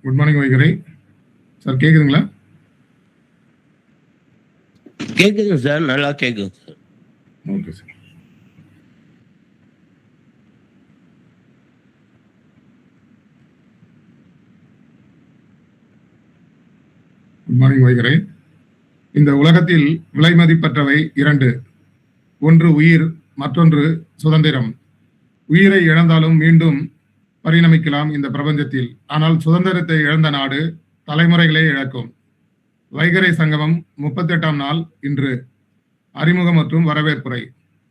Good morning வைகரை sir, கேக்குதுங்களா? கேக்குதுங்க sir, நல்லா கேக்குது sir. Okay sir. Good morning வைகரை. இந்த உலகத்தில் விலை மதிப்பற்றவை இரண்டு. ஒன்று உயிர், மற்றொன்று சுதந்திரம். உயிரை இழந்தாலும் மீண்டும் பரிணமிக்கலாம் இந்த பிரபஞ்சத்தில். ஆனால் சுதந்திரத்தை இழந்த நாடு தலைமுறைகளே இழக்கும். வைகரை சங்கமம் 38ஆம் நாள் இன்று. அறிமுகம் மற்றும் வரவேற்புரை.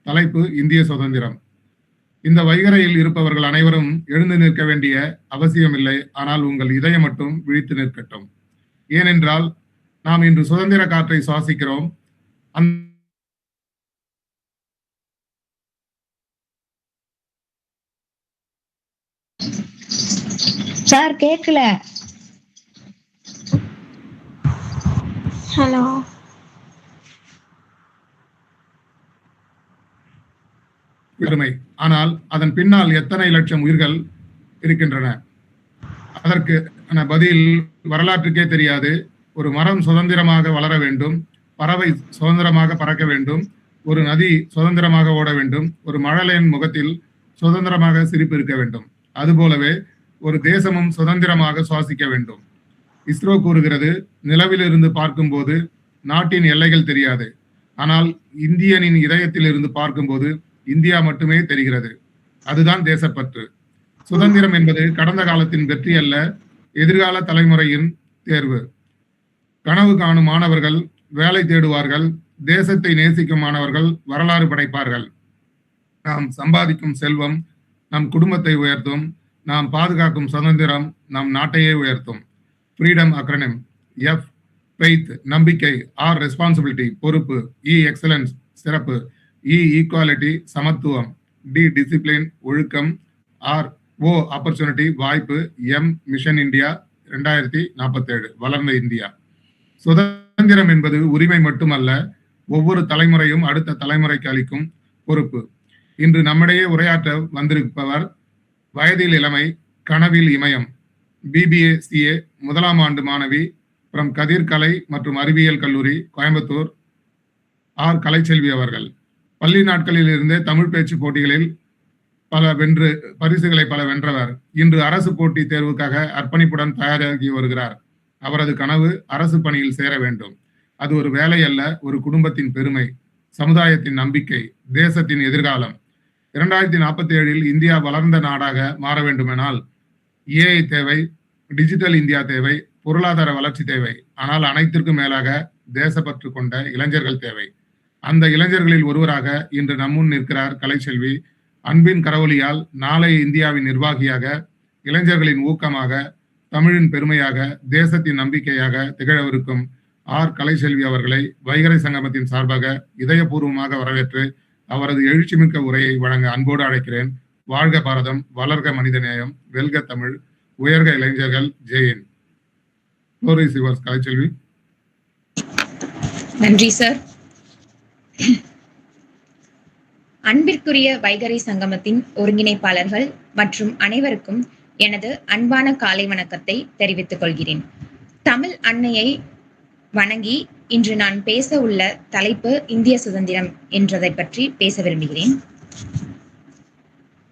தலைப்பு இந்திய சுதந்திரம். இந்த வைகரையில் இருப்பவர்கள் அனைவரும் எழுந்து நிற்க வேண்டிய அவசியமில்லை. ஆனால் உங்கள் இதயம் மட்டும் விழித்து நிற்கட்டும். ஏனென்றால் நாம் இன்று சுதந்திர காற்றை சுவாசிக்கிறோம். சார் கேட்கல. ஹலோ. பெருமை. ஆனால் அதன் பின்னால் எத்தனை லட்சம் உயிர்கள் இருக்கின்றன? அதற்கு பதில் வரலாற்றுக்கே தெரியாது. ஒரு மரம் சுதந்திரமாக வளர வேண்டும், பறவை சுதந்திரமாக பறக்க வேண்டும், ஒரு நதி சுதந்திரமாக ஓட வேண்டும், ஒரு மழலையின் முகத்தில் சுதந்திரமாக சிரிப்பு இருக்க வேண்டும். அதுபோலவே ஒரு தேசமும் சுதந்திரமாக சுவாசிக்க வேண்டும். இஸ்ரோ கூறுகிறது, நிலவிலிருந்து பார்க்கும்போது நாட்டின் எல்லைகள் தெரியாது. ஆனால் இந்தியனின் இதயத்தில் இருந்து பார்க்கும்போது இந்தியா மட்டுமே தெரிகிறது. அதுதான் தேசப்பற்று. சுதந்திரம் என்பது கடந்த காலத்தின் வெற்றி அல்ல, எதிர்கால தலைமுறையின் தேர்வு. கனவு காணும் மாணவர்கள் வேலை தேடுவார்கள், தேசத்தை நேசிக்கும் மாணவர்கள் வரலாறு படைப்பார்கள். நாம் சம்பாதிக்கும் செல்வம் நம் குடும்பத்தை உயர்த்தும், நாம் பாதுகாக்கும் சுதந்திரம் நம் நாட்டையே உயர்த்தும். Freedom acronym. எஃப் ஃபெய்த் நம்பிக்கை, ஆர் ரெஸ்பான்சிபிலிட்டி பொறுப்பு, இ எக்ஸலன்ஸ் சிறப்பு, இ ஈக்குவாலிட்டி சமத்துவம், டி டிசிப்ளின் ஒழுக்கம், ஆர் ஓ ஆப்பர்ச்சுனிட்டி வாய்ப்பு, எம் மிஷன் இந்தியா 2047 வளர்ந்த இந்தியா. சுதந்திரம் என்பது உரிமை மட்டுமல்ல, ஒவ்வொரு தலைமுறையும் அடுத்த தலைமுறைக்கு அளிக்கும் பொறுப்பு. இன்று நம்மிடையே உரையாற்ற வந்திருப்பவர் வயதில் இளமை, கனவில் இமயம், BBA CA முதலாம் ஆண்டு மாணவி from கதிர் கலை மற்றும் அறிவியல் கல்லூரி, கோயம்புத்தூர், ஆர் கலைச்செல்வி அவர்கள். பள்ளி நாட்களில் இருந்தே தமிழ் பேச்சு போட்டிகளில் பரிசுகளை பல வென்றவர். இன்று அரசு போட்டி தேர்வுக்காக அர்ப்பணிப்புடன் தயாராகி வருகிறார். அவரது கனவு அரசு பணியில் சேர வேண்டும். அது ஒரு வேலை அல்ல, ஒரு குடும்பத்தின் பெருமை, சமுதாயத்தின் நம்பிக்கை, தேசத்தின் எதிர்காலம். 2047 இந்தியா வளர்ந்த நாடாக மாற வேண்டுமெனால் AI தேவை, டிஜிட்டல் இந்தியா தேவை, பொருளாதார வளர்ச்சி தேவை. ஆனால் அனைத்திற்கும் மேலாக தேசப்பற்று கொண்ட இளைஞர்கள் தேவை. அந்த இளைஞர்களில் ஒருவராக இன்று நம்முன் நிற்கிறார் கலைச்செல்வி. அன்பின் கரவொலியால் நாளைய இந்தியாவின் நிர்வாகியாக, இளைஞர்களின் ஊக்கமாக, தமிழின் பெருமையாக, தேசத்தின் நம்பிக்கையாக திகழவிருக்கும் ஆர் கலைச்செல்வி அவர்களை வைகரை சங்கமத்தின் சார்பாக இதயபூர்வமாக வரவேற்று அவரது எழுச்சிமிக்க உரையை வழங்க அன்போடு அழைக்கிறேன். வாழ்க பாரதம், வளர்க மனிதநேயம், வெல்க தமிழ், உயர்க இளைஞர்கள். ஜெயின். கலைச்செல்வி. நன்றி சார். அன்பிற்குரிய வைகரை சங்கமத்தின் ஒருங்கிணைப்பாளர்கள் மற்றும் அனைவருக்கும் எனது அன்பான காலை வணக்கத்தை தெரிவித்துக் கொள்கிறேன். தமிழ் அன்னையை வணங்கி இன்று நான் பேச உள்ள தலைப்பு இந்திய சுதந்திரம் என்றதை பற்றி பேச விரும்புகிறேன்.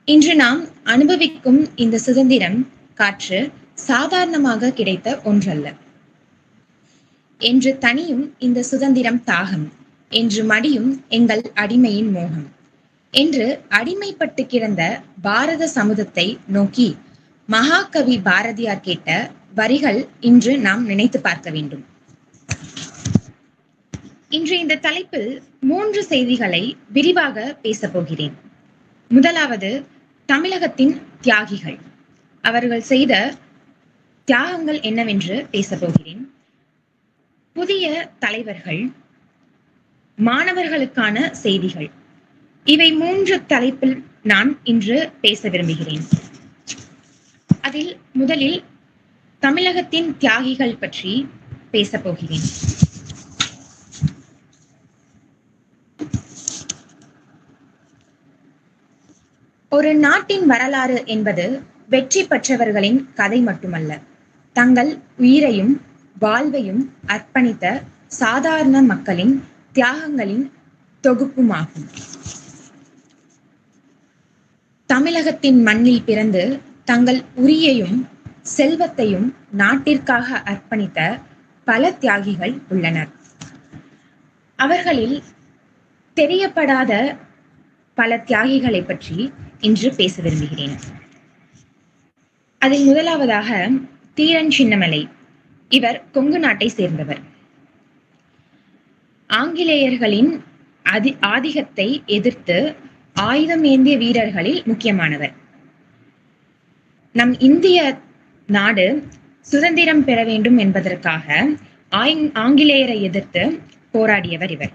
இன்று நாம் அனுபவிக்கும் இந்த சுதந்திரம் காற்று சாதாரணமாக கிடைத்த ஒன்றல்ல. என்று தனியும் இந்த சுதந்திரம் தாகம், என்று மடியும் எங்கள் அடிமையின் மோகம், என்று அடிமைப்பட்டு கிடந்த பாரத சமூகத்தை நோக்கி மகாகவி பாரதியார் கேட்ட வரிகள் இன்று நாம் நினைத்து பார்க்க வேண்டும். இன்று இந்த தலைப்பில் 3 செய்திகளை விரிவாக பேசப் போகிறேன். முதலாவது, தமிழகத்தின் தியாகிகள், அவர்கள் செய்த தியாகங்கள் என்னவென்று பேசப் போகிறேன். புதிய தலைவர்கள், மாணவர்களுக்கான செய்திகள், இவை 3 தலைப்பில் நான் இன்று பேச விரும்புகிறேன். அதில் முதலில் தமிழகத்தின் தியாகிகள் பற்றி பேசப் போகிறேன். ஒரு நாட்டின் வரலாறு என்பது வெற்றி பெற்றவர்களின் கதை மட்டுமல்ல, தங்கள் உயிரையும் வாழ்வையும் அர்ப்பணித்த சாதாரண மக்களின் தியாகங்களின் தொகுப்புமாகும். தமிழகத்தின் மண்ணில் பிறந்து தங்கள் உரியையும் செல்வத்தையும் நாட்டிற்காக அர்ப்பணித்த பல தியாகிகள் உள்ளனர். அவர்களில் தெரியப்படாத பல தியாகிகளை பற்றி இன்று பேச விரும்புகிறேன். அதில் முதலாவதாக தீரன் சின்னமலை. இவர் கொங்கு நாட்டை சேர்ந்தவர். ஆங்கிலேயர்களின் ஆதிக்கத்தை எதிர்த்து ஆயுதம் ஏந்திய வீரர்களில் முக்கியமானவர். நம் இந்திய நாடு சுதந்திரம் பெற வேண்டும் என்பதற்காக ஆங்கிலேயரை எதிர்த்து போராடியவர் இவர்.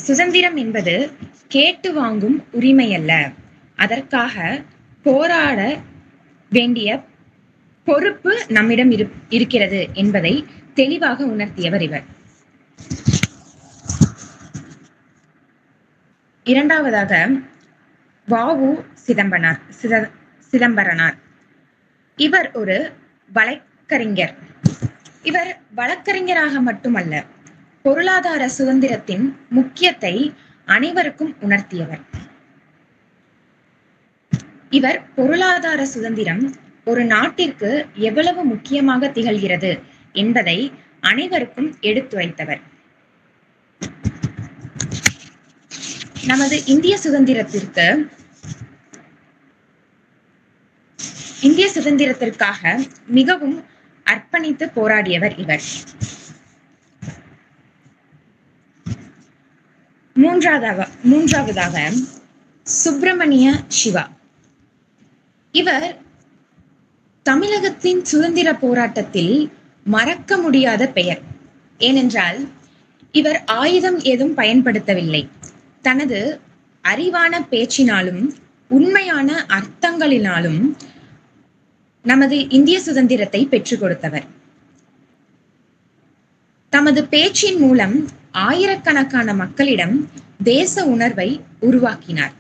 சுதந்திரம் என்பது கேட்டு வாங்கும் உரிமை அல்ல, அதற்காக போராட வேண்டிய பொறுப்பு நம்மிடம் இருக்கிறது என்பதை தெளிவாக உணர்த்தியவர் இவர். இரண்டாவதாக வ.உ. சிதம்பரனார். இவர் ஒரு வழக்கறிஞர். இவர் வழக்கறிஞராக மட்டுமல்ல, பொருளாதார சுதந்திரத்தின் முக்கியத்தை அனைவருக்கும் உணர்த்தியவர். இவர் பொருளாதார சுதந்திரம் ஒரு நாட்டிற்கு எவ்வளவு முக்கியமாக திகழ்கிறது என்பதை அனைவருக்கும் எடுத்துரைத்தவர். நமது இந்திய சுதந்திரத்திற்காக மிகவும் அர்ப்பணித்து போராடியவர் இவர். மூன்றாவதாக சுப்பிரமணிய சிவா. இவர் தமிழகத்தின் சுதந்திர போராட்டத்தில் மறக்க முடியாத பெயர். ஏனென்றால் இவர் ஆயுதம் ஏதும் பயன்படுத்தவில்லை. தனது அறிவான பேச்சினாலும் உண்மையான அர்த்தங்களினாலும் நமது இந்திய சுதந்திரத்தை பெற்றுக் கொடுத்தவர். தமது பேச்சின் மூலம் ஆயிரக்கணக்கான மக்களிடம் தேச உணர்வை உருவாக்கினார்.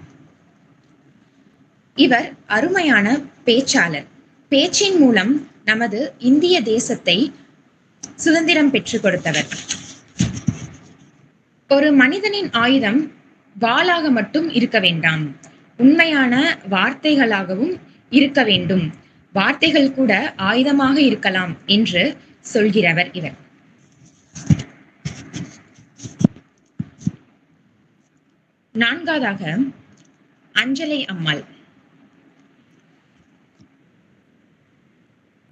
இவர் அருமையான பேச்சாளர். பேச்சின் மூலம் நமது இந்திய தேசத்தை சுதந்திரம் பெற்றுக் கொடுத்தவர். ஒரு மனிதனின் ஆயுதம் வாளாக மட்டும் இருக்க வேண்டாம், உண்மையான வார்த்தைகளாகவும் இருக்க வேண்டும். வார்த்தைகள் கூட ஆயுதமாக இருக்கலாம் என்று சொல்கிறவர் இவர். நான்காவதாக அஞ்சலை அம்மாள்.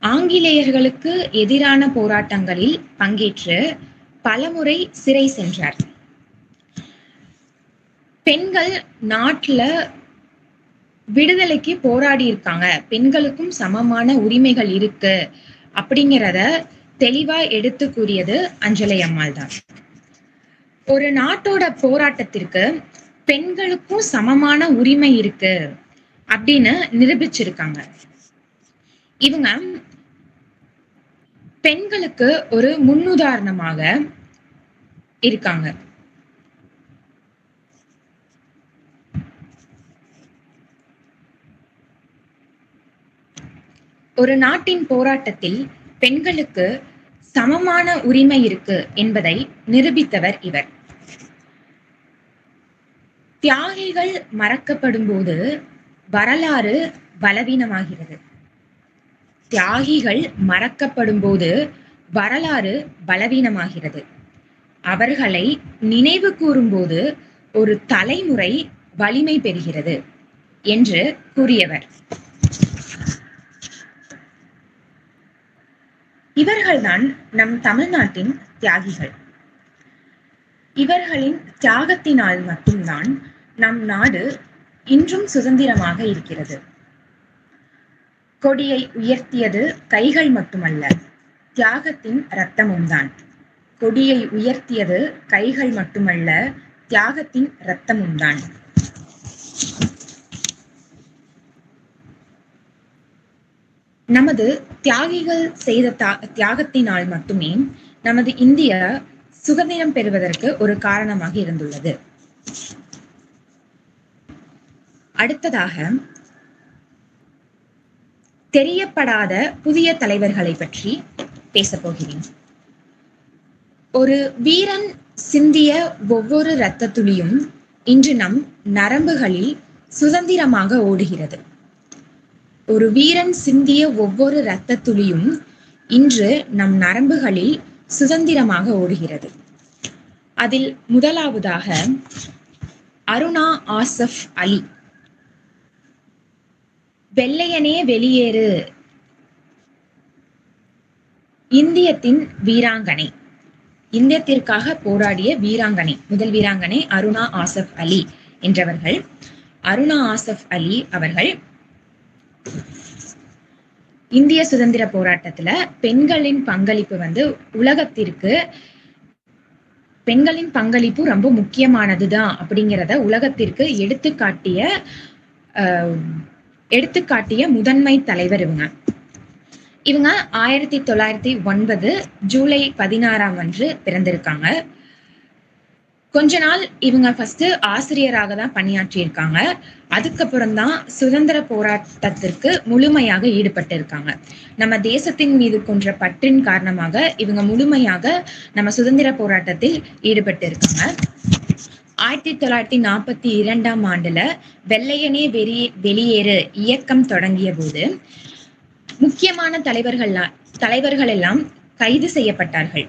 ஆங்கிலேயர்களுக்கு எதிரான போராட்டங்களில் பங்கேற்று பலமுறை சிறை சென்றார். பெண்கள் நாட்டுல விடுதலைக்கு போராடி இருக்காங்க, பெண்களுக்கும் சமமான உரிமைகள் இருக்கு அப்படிங்கிறத தெளிவா எடுத்து கூறியது அஞ்சலை அம்மாள் தான். ஒரு நாட்டோட போராட்டத்திற்கு பெண்களுக்கும் சமமான உரிமை இருக்கு அப்படின்னு நிரூபிச்சிருக்காங்க. இவங்க பெண்களுக்கு ஒரு முன்னுதாரணமாக இருக்காங்க. ஒரு நாட்டின் போராட்டத்தில் பெண்களுக்கு சமமான உரிமை இருக்கு என்பதை நிரூபித்தவர் இவர். தியாகிகள் மறக்கப்படும் போது வரலாறு பலவீனமாகிறது. தியாகிகள் மறக்கப்படும் போது வரலாறு பலவீனமாகிறது. அவர்களை நினைவு கூறும்போது ஒரு தலைமுறை வலிமை பெறுகிறது என்று கூறியவர். இவர்கள்தான் நம் தமிழ்நாட்டின் தியாகிகள். இவர்களின் தியாகத்தினால் மட்டும்தான் நம் நாடு இன்றும் சுதந்திரமாக இருக்கிறது. கொடியை உயர்த்தியது கைகள் மட்டுமல்ல, தியாகத்தின் இரத்தமும் தான். கொடியை உயர்த்தியது கைகள் மட்டுமல்ல, தியாகத்தின் இரத்தமும் தான். நமது தியாகிகள் செய்த தியாகத்தினால் மட்டுமே நமது இந்தியா சுதந்திரம் பெறுவதற்கு ஒரு காரணமாக இருந்துள்ளது. அடுத்ததாக தெரியப்படாத புதிய தலைவர்களை பற்றி பேசப் போகிறேன். ஒரு வீரன் சிந்திய ஒவ்வொரு இரத்த துளியும் இன்று நம் நரம்புகளில் சுதந்திரமாக ஓடுகிறது. ஒரு வீரன் சிந்திய ஒவ்வொரு இரத்த துளியும் இன்று நம் நரம்புகளில் சுதந்திரமாக ஓடுகிறது. அதில் முதலாவதாக அருணா ஆசஃப் அலி. வெள்ளையனே வெளியேறு இந்தியத்தின் வீராங்கனை, இந்தியத்திற்காக போராடிய வீராங்கனை, முதல் வீராங்கனை அருணா ஆசஃப் அலி என்றவர்கள். அருணா ஆசஃப் அலி அவர்கள் இந்திய சுதந்திர போராட்டத்துல பெண்களின் பங்களிப்பு உலகத்திற்கு, பெண்களின் பங்களிப்பு ரொம்ப முக்கியமானதுதான் அப்படிங்கிறத உலகத்திற்கு எடுத்துக்காட்டிய முதன்மை தலைவர் இவங்க. 1909 ஜூலை 16 அன்று பிறந்திருக்காங்க. கொஞ்ச நாள் இவங்க ஃபர்ஸ்ட் ஆசிரியராக தான் பணியாற்றியிருக்காங்க. அதுக்கப்புறம் தான் சுதந்திர போராட்டத்திற்கு முழுமையாக ஈடுபட்டு இருக்காங்க. நம்ம தேசத்தின் மீது கொண்ட பற்றின் காரணமாக இவங்க முழுமையாக நம்ம சுதந்திர போராட்டத்தில் ஈடுபட்டு இருக்காங்க. 1942 ஆண்டுல வெள்ளையனே வெளியேறு இயக்கம் தொடங்கிய போது முக்கியமான தலைவர்கள் எல்லாம் கைது செய்யப்பட்டார்கள்.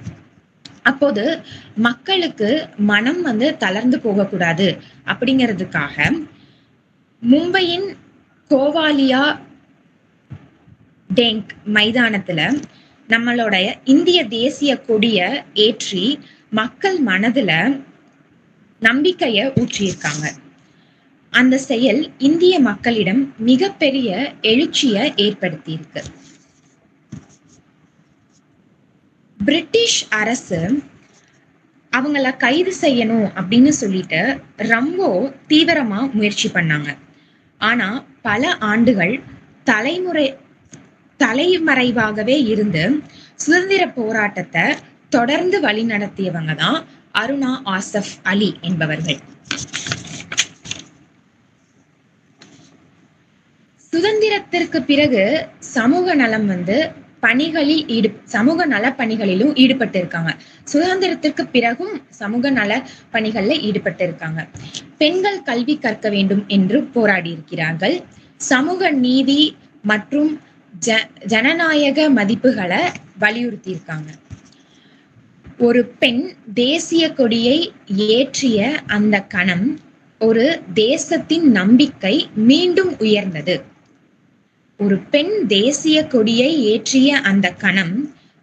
அப்போது மக்களுக்கு மனம் தளர்ந்து போகக்கூடாது அப்படிங்கிறதுக்காக மும்பையின் கோவாலியா டேங்க் மைதானத்துல நம்மளுடைய இந்திய தேசிய கொடிய ஏற்றி மக்கள் மனதுல நம்பிக்கைய ஊற்றியிருக்காங்க. அந்த செயல் இந்திய மக்களிடம் மிகப்பெரிய எழுச்சிய ஏற்படுத்தி இருக்கு. பிரிட்டிஷ் அரசு அவங்கள கைது செய்யணும் அப்படின்னு சொல்லிட்டு ரொம்ப தீவிரமா முயற்சி பண்ணாங்க. ஆனா பல ஆண்டுகள் தலைமறைவாகவே இருந்து சுதந்திர போராட்டத்தை தொடர்ந்து வழி நடத்தியவங்க தான் அருணா ஆசஃப் அலி என்பவர்கள். சுதந்திரத்திற்கு பிறகு சமூக நலம் சமூக நல பணிகளிலும் ஈடுபட்டு இருக்காங்க. சுதந்திரத்திற்கு பிறகும் சமூக நல பணிகள்ல ஈடுபட்டு இருக்காங்க. பெண்கள் கல்வி கற்க வேண்டும் என்று போராடி இருக்கிறார்கள். சமூக நீதி மற்றும் ஜனநாயக மதிப்புகளை வலியுறுத்தி இருக்காங்க. ஒரு பெண் தேசிய கொடியை ஏற்றிய அந்த கணம் ஒரு தேசத்தின் நம்பிக்கை மீண்டும் உயர்ந்தது. ஒரு பெண் தேசிய கொடியை ஏற்றிய அந்த கணம்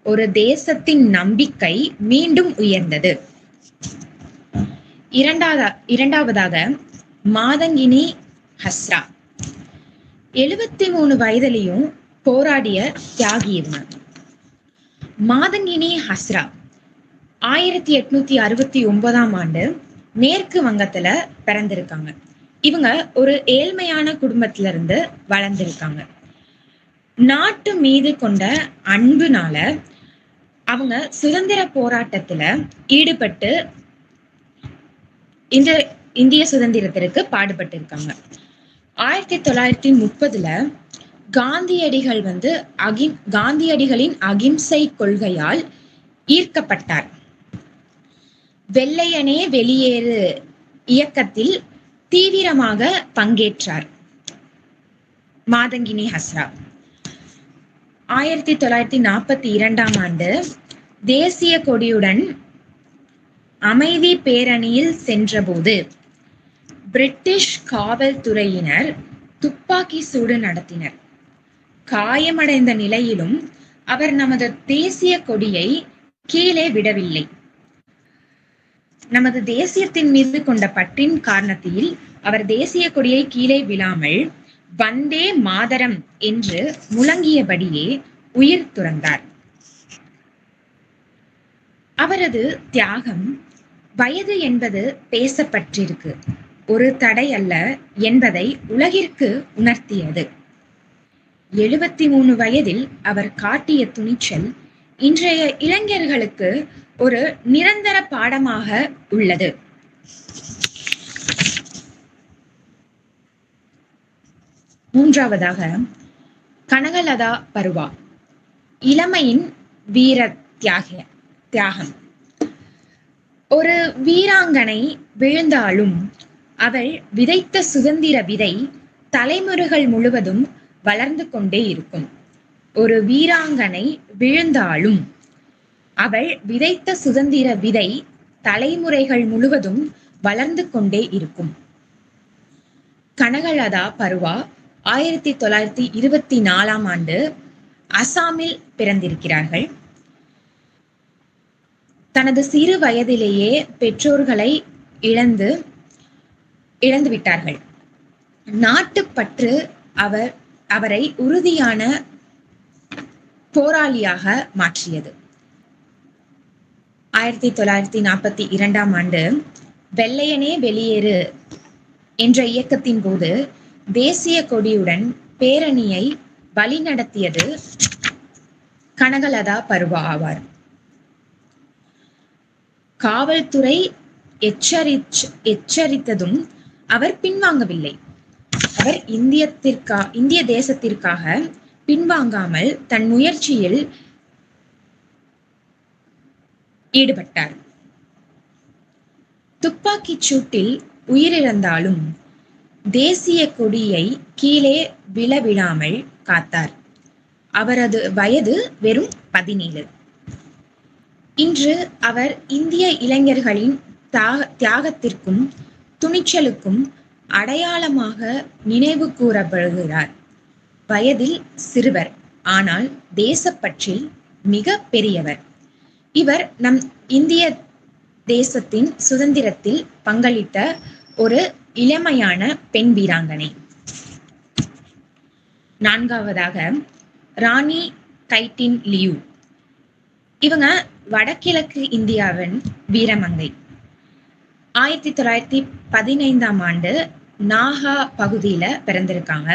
ஒரு தேசத்தின் நம்பிக்கை மீண்டும் உயர்ந்தது. இரண்டாவதாக மாதங்கினி ஹஸ்ரா. 73 வயதிலையும் போராடிய தியாகி இவங்க. மாதங்கினி ஹஸ்ரா 1869 ஆண்டு மேற்கு வங்கத்துல பிறந்திருக்காங்க. இவங்க ஒரு ஏழ்மையான குடும்பத்துல இருந்து வளர்ந்திருக்காங்க. நாட்டு மீது கொண்ட அன்புனால அவங்க சுதந்திர போராட்டத்துல ஈடுபட்டு இந்திய சுதந்திரத்திற்கு பாடுபட்டு இருக்காங்க. 1930 காந்தியடிகள் காந்தியடிகளின் அகிம்சை கொள்கையால் ஈர்க்கப்பட்டார். வெள்ளையனே வெளியேறு இயக்கத்தில் தீவிரமாக பங்கேற்றார். மாதங்கினி ஹஸ்ரா. 1942 தேசிய கொடியுடன் அமைதி பேரணியில் சென்றபோது பிரிட்டிஷ் காவல்துறையினர் துப்பாக்கி சூடு நடத்தினர். காயமடைந்த நிலையிலும் அவர் நமது தேசிய கொடியை கீழே விடவில்லை. நமது தேசியத்தின் மீது கொண்ட பற்றின் காரணத்தில் அவர் தேசிய கொடியை கீழே விழாமல் வந்தே மாதரம் என்று முழங்கியபடியே உயிர் துறந்தார். அவரது தியாகம் வயது என்பது பேசப்பட்டிருக்கு, ஒரு தடை அல்ல என்பதை உலகிற்கு உணர்த்தியது. 73 வயதில் அவர் காட்டிய துணிச்சல் இன்றைய இளைஞர்களுக்கு ஒரு நிரந்தர பாடமாக உள்ளது. மூன்றாவதாக கனகலதா பருவா, இளமையின் வீர தியாகம். ஒரு வீராங்கனை விழுந்தாலும் அவள் விதைத்த சுதந்திர விதை தலைமுறைகள் முழுவதும் வளர்ந்து கொண்டே இருக்கும். ஒரு வீராங்கனை விழுந்தாலும் அவள் விதைத்த சுதந்திர விதை தலைமுறைகள் முழுவதும் வளர்ந்து கொண்டே இருக்கும். கனகலதா பருவா 1924 அசாமில் பிறந்திருக்கிறார்கள். தனது சிறு வயதிலேயே பெற்றோர்களை இழந்து விட்டார்கள். நாட்டுப்பற்று அவரை உறுதியான போராளியாக மாற்றியது. 1942 வெள்ளையனே வெளியேறு என்ற இயக்கத்தின் போது தேசிய கொடியுடன் பேரணியை வழிநடத்தியது கனகலதா பருவா ஆவார். காவல்துறை எச்சரித்ததும் அவர் பின்வாங்கவில்லை. அவர் இந்திய தேசத்திற்காக பின்வாங்காமல் தன் முயற்சியில் ஈடுபட்டார். துப்பாக்கிச் சூட்டில் உயிரிழந்தாலும் தேசிய கொடியை கீழே விழாமல் காத்தார். அவரது வயது வெறும் 17. இன்று அவர் இந்திய இளைஞர்களின் தியாகத்திற்கும் துணிச்சலுக்கும் அடையாளமாக நினைவு கூறப்படுகிறார். வயதில் சிறுவர், ஆனால் தேசப்பற்றில் மிக பெரியவர். இவர் நம் இந்திய தேசத்தின் சுதந்திரத்தில் பங்களித்த ஒரு இளமையான பெண் வீராங்கனை. நான்காவதாக ராணி கைட்டின் லியூ. இவங்க வடகிழக்கு இந்தியாவின் வீரமங்கை. 1915 நாகா பகுதியில பிறந்திருக்காங்க.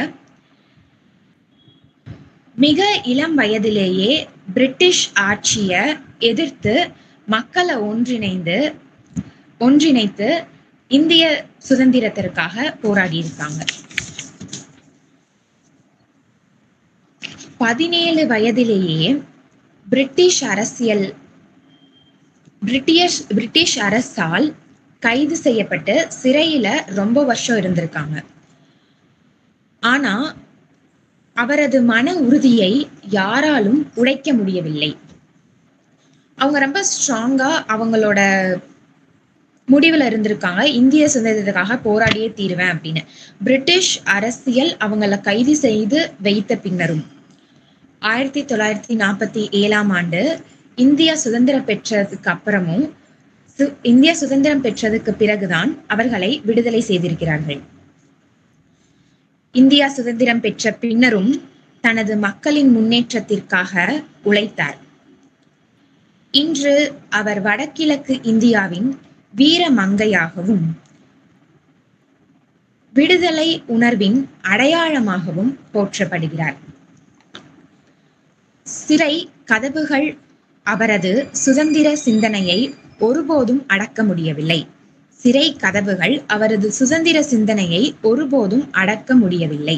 மிக இளம் வயதிலேயே பிரிட்டிஷ் ஆட்சிய எதிர்த்து மக்களை ஒன்றிணைத்து இந்திய சுதந்திரத்திற்காக போராடி இருக்காங்க. 17 வயதிலேயே பிரிட்டிஷ் அரசால் கைது செய்யப்பட்டு சிறையில ரொம்ப வருஷம் இருந்திருக்காங்க. ஆனா அவரது மன உறுதியை யாராலும் உடைக்க முடியவில்லை. அவங்க ரொம்ப ஸ்ட்ராங்கா அவங்களோட முடிவுல இருந்திருக்காங்க, இந்திய சுதந்திரத்துக்காக போராடியே தீருவேன் அப்படின்னு. பிரிட்டிஷ் அரசியல் அவங்கள கைது செய்து வைத்த பின்னரும் 1947 இந்தியா சுதந்திரம் பெற்றதுக்கு அப்புறமும் இந்தியா சுதந்திரம் பெற்றதுக்கு பிறகுதான் அவர்களை விடுதலை செய்திருக்கிறார்கள். இந்தியா சுதந்திரம் பெற்ற பின்னரும் தனது மக்களின் முன்னேற்றத்திற்காக உழைத்தார். இன்று அவர் வடகிழக்கு இந்தியாவின் வீரமங்கையாகவும் விடுதலை உணர்வின் அடையாளமாகவும் போற்றப்படுகிறார். சிறை கதவுகள் அவரது சுதந்திர சிந்தனையை ஒருபோதும் அடக்க முடியவில்லை. சிறை கதவுகள் அவரது சுதந்திர சிந்தனையை ஒருபோதும் அடக்க முடியவில்லை.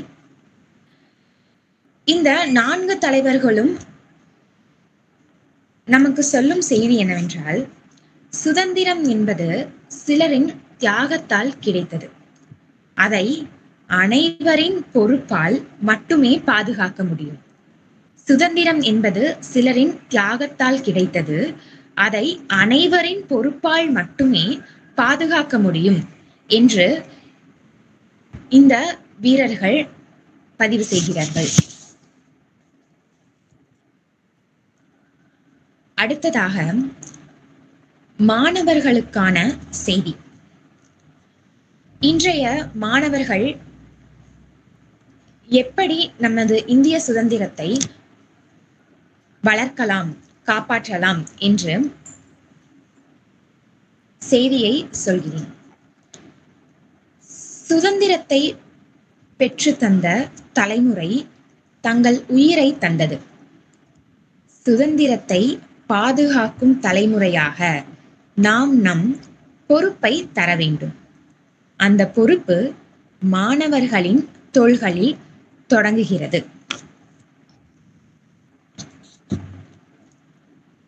இந்த 4 தலைவர்களும் நமக்கு சொல்லும் செய்தி என்னவென்றால், சுதந்திரம் என்பது சிலரின் தியாகத்தால் கிடைத்தது. அதை அனைவரின் பொறுப்பால் மட்டுமே பாதுகாக்க முடியும். சுதந்திரம் என்பது சிலரின் தியாகத்தால் கிடைத்தது. அதை அனைவரின் பொறுப்பால் மட்டுமே பாதுகாக்க முடியும் என்று இந்த வீரர்கள் பதிவு செய்கிறார்கள். அடுத்ததாக மாணவர்களுக்கான செய்தி. இன்றைய மாணவர்கள் எப்படி நமது இந்திய சுதந்திரத்தை வளர்க்கலாம், காப்பாற்றலாம் என்று செய்தியை சொல்கிறேன். சுதந்திரத்தை பெற்று தந்த தலைமுறை தங்கள் உயிரை தந்தது. சுதந்திரத்தை பாதுகாக்கும் தலைமுறையாக நாம் நம் பொறுப்பை தர வேண்டும். அந்த பொறுப்பு மாணவர்களின் தோள்களில் தொடங்குகிறது.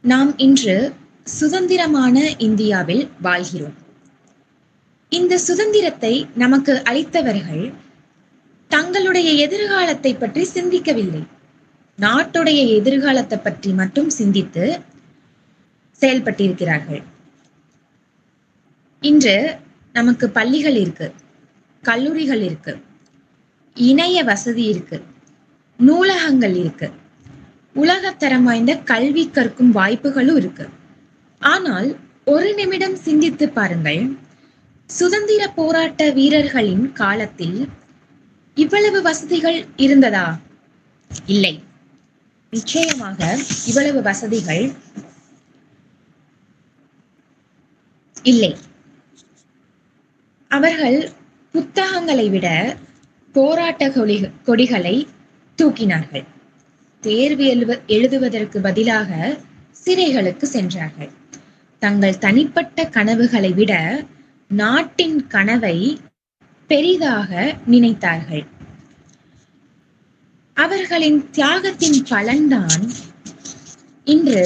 நாம் இன்று சுதந்திரமான இந்தியாவில் வாழ்கிறோம். இந்த சுதந்திரத்தை நமக்கு அளித்தவர்கள் தங்களுடைய எதிர்காலத்தை பற்றி சிந்திக்கவில்லை. நாட்டுடைய எதிர்காலத்தை பற்றி மட்டும் சிந்தித்து செயல்பட்டிருக்கிறார்கள். இன்று நமக்கு பள்ளிகள் இருக்கு, கல்லூரிகள் இருக்கு, இணைய வசதி இருக்கு, நூலகங்கள் இருக்கு, உலகத்தரம் வாய்ந்த கல்வி கற்கும் வாய்ப்புகளும் இருக்கு. ஆனால் ஒரு நிமிடம் சிந்தித்து பாருங்கள், சுதந்திர போராட்ட வீரர்களின் காலத்தில் இவ்வளவு வசதிகள் இருந்ததா? இல்லை, நிச்சயமாக இவ்வளவு வசதிகள் இல்லை. அவர்கள் புத்தகங்களை விட போராட்ட கொடிகளை தூக்கினார்கள். தேர்வு எழுதுவதற்கு பதிலாக சிறைகளுக்கு சென்றார்கள். தங்கள் தனிப்பட்ட கனவுகளை விட நாட்டின் கனவை பெரிதாக நினைத்தார்கள். அவர்களின் தியாகத்தின் பலன்தான் இன்று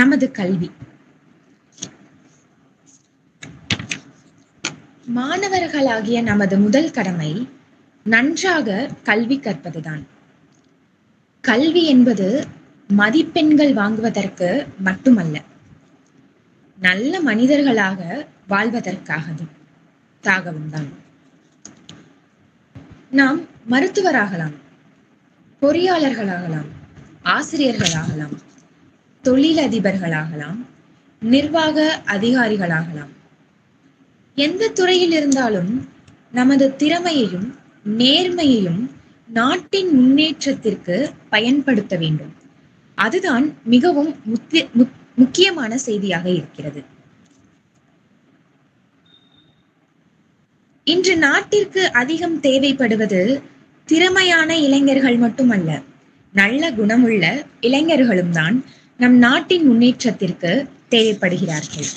நமது கல்வி. மாணவர்களாகிய நமது முதல் கடமை நன்றாக கல்வி கற்பதுதான். கல்வி என்பது மதிப்பெண்கள் வாங்குவதற்கு மட்டுமல்ல, நல்ல மனிதர்களாக வாழ்வதற்காகவும் தான். நாம் மருத்துவராகலாம், பொறியாளர்களாகலாம், ஆசிரியர்களாகலாம், தொழிலதிபர்களாகலாம், நிர்வாக அதிகாரிகளாகலாம். எந்த துறையில் இருந்தாலும் நமது திறமையையும் நேர்மையையும் நாட்டின் முன்னேற்றத்திற்கு பயன்படுத்த வேண்டும். அதுதான் மிகவும் முக்கியமான செய்தியாக இருக்கிறது. இன்று நாட்டிற்கு அதிகம் தேவைப்படுவது திறமையான இளைஞர்கள் மட்டுமல்ல, நல்ல குணமுள்ள இளைஞர்களும் தான் நம் நாட்டின் முன்னேற்றத்திற்கு தேவைப்படுகிறார்கள்.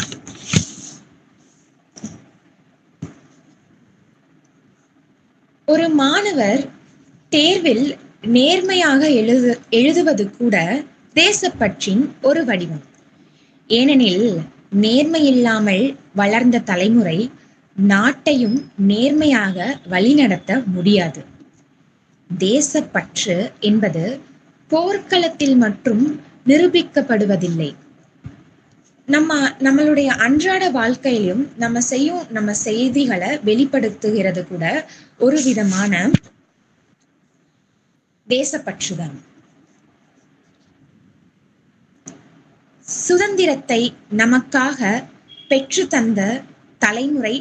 ஒரு மாணவர் தேர்வில் நேர்மையாக எழுதுவது கூட தேசப்பற்றின் ஒரு வடிவம். ஏனெனில் நேர்மையில்லாமல் வளர்ந்த தலைமுறை நாட்டையும் நேர்மையாக வழிநடத்த முடியாது. தேசப்பற்று என்பது போர்க்களத்தில் மட்டும் நிரூபிக்கப்படுவதில்லை. நம்மளுடைய அன்றாட வாழ்க்கையிலும் நம்ம செய்திகளை வெளிப்படுத்துகிறது கூட ஒரு விதமான தேசப்பற்றுதான். சுதந்திரத்தை நமக்காக பெற்று தந்த தலைமுறை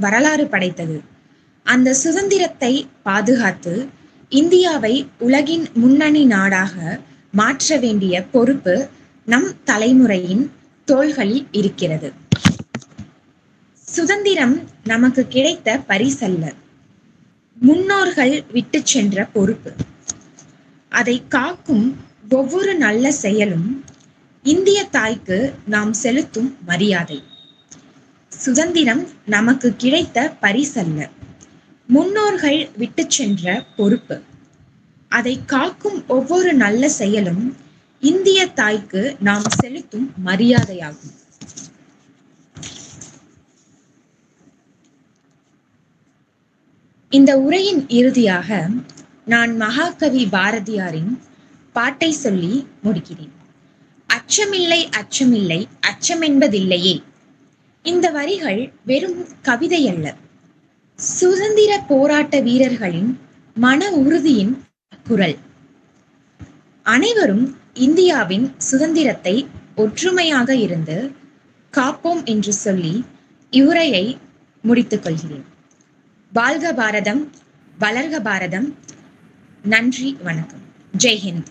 வரலாறு படைத்தது. அந்த சுதந்திரத்தை பாதுகாத்து இந்தியாவை உலகின் முன்னணி நாடாக மாற்ற வேண்டிய பொறுப்பு நம் தலைமுறையின் தோள்களில் இருக்கிறது. சுதந்திரம் நமக்கு கிடைத்த பரிசல்ல, முன்னோர்கள் விட்டு சென்ற பொறுப்பு. அதை காக்கும் ஒவ்வொரு நல்ல செயலும் இந்திய தாய்க்கு நாம் செலுத்தும் மரியாதை. சுதந்திரம் நமக்கு கிடைத்த பரிசல்ல, முன்னோர்கள் விட்டு சென்ற பொறுப்பு. அதை காக்கும் ஒவ்வொரு நல்ல செயலும் இந்திய தாய்க்கு நாம் செலுத்தும் மரியாதையாகும். இந்த உரையின் இறுதியாக நான் மகாகவி பாரதியாரின் பாட்டை சொல்லி முடிக்கிறேன். அச்சமில்லை அச்சமில்லை அச்சமென்பதில்லையே. இந்த வரிகள் வெறும் கவிதை அல்ல, சுதந்திர போராட்ட வீரர்களின் மன உறுதியின் குரல். அனைவரும் இந்தியாவின் சுதந்திரத்தை ஒற்றுமையாக இருந்து காப்போம் என்று சொல்லி இவ்வுரையை முடித்துக் கொள்கிறேன். வாழ்க பாரதம், வளர்க பாரதம். நன்றி, வணக்கம். ஜெய் ஹிந்த்.